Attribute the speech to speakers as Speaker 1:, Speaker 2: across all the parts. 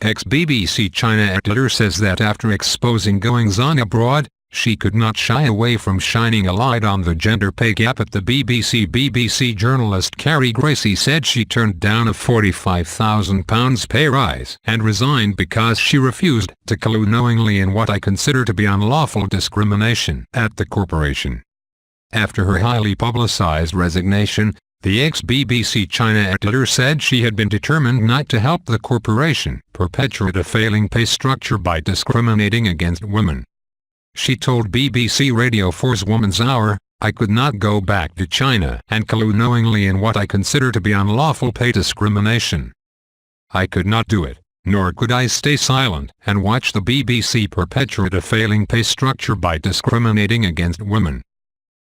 Speaker 1: Ex-BBC China editor says that after exposing goings-on abroad, she could not shy away from shining a light on the gender pay gap at the BBC. BBC journalist Garrie-racie said she turned down a £45,000 pay rise and resigned because she refused to collude knowingly in what I consider to be unlawful discrimination at the corporation. After her highly publicized resignation, the ex-BBC China editor said she had been determined not to help the corporation perpetuate a failing pay structure by discriminating against women. She told BBC Radio 4's Woman's Hour, "I could not go back to China and collude knowingly in what I consider to be unlawful pay discrimination. I could not do it, nor could I stay silent and watch the BBC perpetuate a failing pay structure by discriminating against women."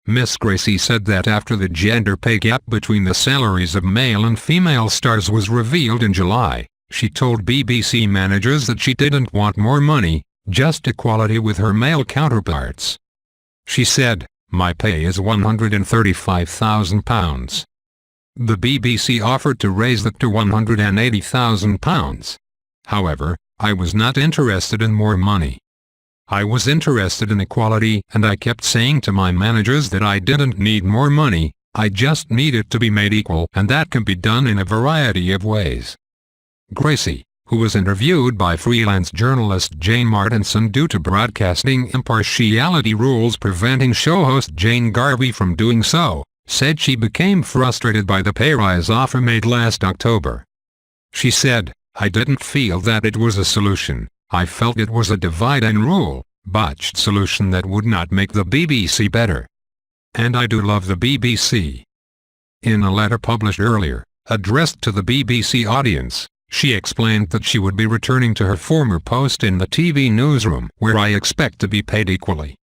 Speaker 1: Ms. Garrie-racie said that after the gender pay gap between the salaries of male and female stars was revealed in July, she told BBC managers that she didn't want more money, just equality with her male counterparts. She said, "My pay is £135,000. The BBC offered to raise that to £180,000. However, I was not interested in more money. I was interested in equality, and I kept saying to my managers that I didn't need more money, I just needed to be made equal, and that can be done in a variety of ways." Garrie-racie, who was interviewed by freelance journalist Jane Martinson due to broadcasting impartiality rules preventing show host Jane Garvey from doing so, said she became frustrated by the pay rise offer made last October. She said, "I didn't feel that it was a solution. I felt it was a divide and rule, botched solution that would not make the BBC better. And I do love the BBC." In a letter published earlier, addressed to the BBC audience, she explained that she would be returning to her former post in the TV newsroom, where I expect to be paid equally.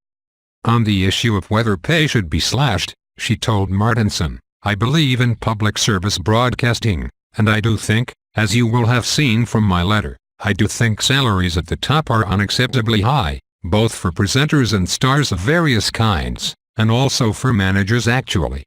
Speaker 1: On the issue of whether pay should be slashed, she told Martinson, "I believe in public service broadcasting, and I do think, as you will have seen from my letter, I do think salaries at the top are unacceptably high, both for presenters and stars of various kinds, and also for managers actually."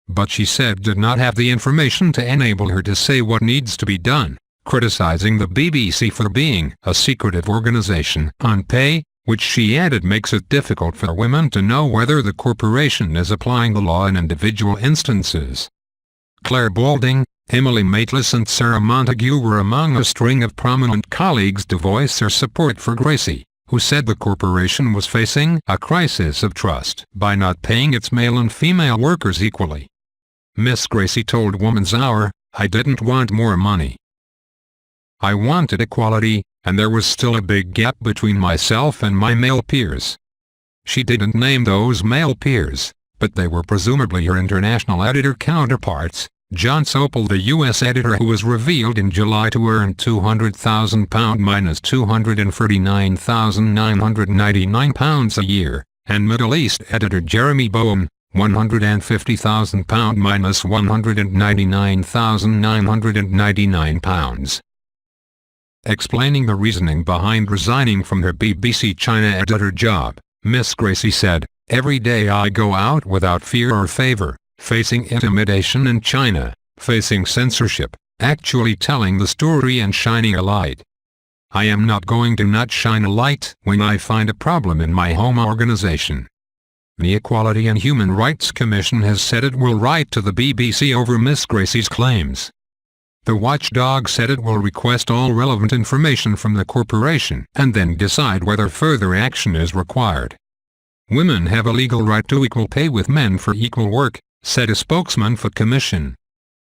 Speaker 1: But she said did not have the information to enable her to say what needs to be done, criticizing the BBC for being a secretive organization on pay, which she added makes it difficult for women to know whether the corporation is applying the law in individual instances. Claire Balding, Emily Maitlis and Sarah Montague were among a string of prominent colleagues to voice their support for Garrie-racie, who said the corporation was facing a crisis of trust by not paying its male and female workers equally. Ms. Garrie-racie told Woman's Hour, "I didn't want more money. I wanted equality, and there was still a big gap between myself and my male peers." She didn't name those male peers, but they were presumably her international editor counterparts. John Sopel, the U.S. editor who was revealed in July to earn £200,000 minus £239,999 a year, and Middle East editor Jeremy Bowen, £150,000 minus £199,999. Explaining the reasoning behind resigning from her BBC China editor job, Ms. Garrie-racie said, "Every day I go out without fear or favor, facing intimidation in China, facing censorship, actually telling the story and shining a light. I am not going to not shine a light when I find a problem in my home organization." The Equality and Human Rights Commission has said it will write to the BBC over Ms. Garrie-racie's claims. The watchdog said it will request all relevant information from the corporation and then decide whether further action is required. "Women have a legal right to equal pay with men for equal work," said a spokesman for Commission.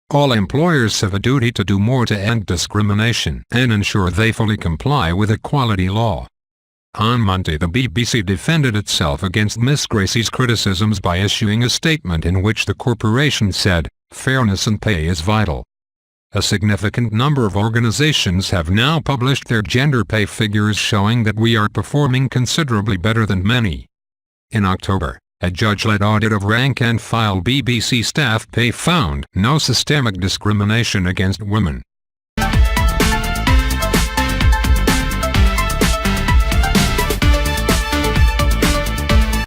Speaker 1: "All employers have a duty to do more to end discrimination and ensure they fully comply with equality law." On Monday, the BBC defended itself against Ms. Garrie-racie's criticisms by issuing a statement in which the corporation said, "Fairness in pay is vital." A significant number of organizations have now published their gender pay figures showing that we are performing considerably better than many. In October, a judge-led audit of rank-and-file BBC staff pay found no systemic discrimination against women.